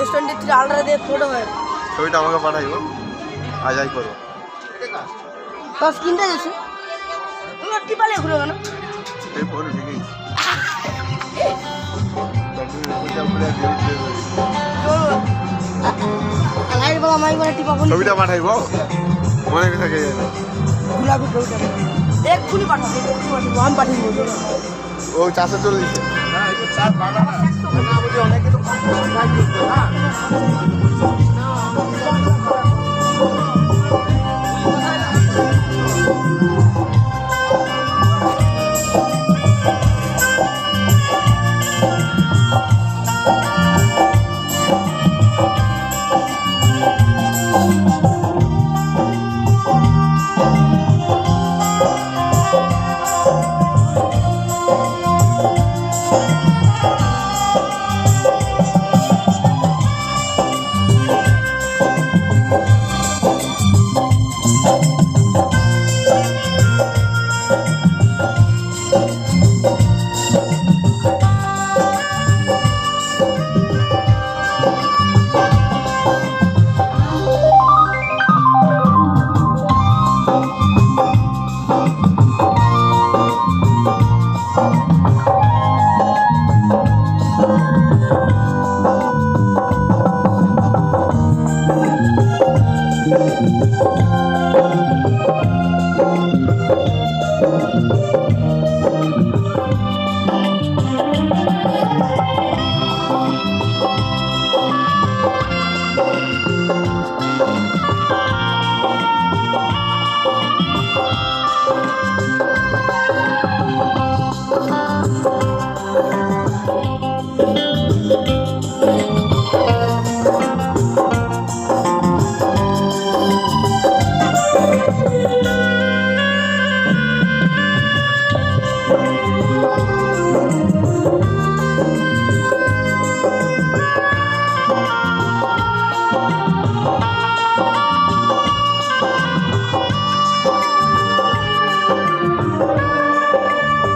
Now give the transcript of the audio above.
S23 ultra দিয়ে photo হয়। ছবিটা আমাকে পাঠাইব, আজাই করবো। তোর স্ক্রিনটা গেছে তোমার টিপালে ঘুরে কেন এই ফোন ভেঙে গেছে। লাইট বলা মাইক মানে টিপা কোন ছবিটা পাঠাইব, মনে থাকে যাবে। গুলাবি ছবিটা এক্ষুনি পাঠাবো, আমি পাঠিয়ে দেবো। ও চাষে চলে দিচ্ছে না, এই চাষ বানা না না বুঝে অনেকে তো কাজ করতে না।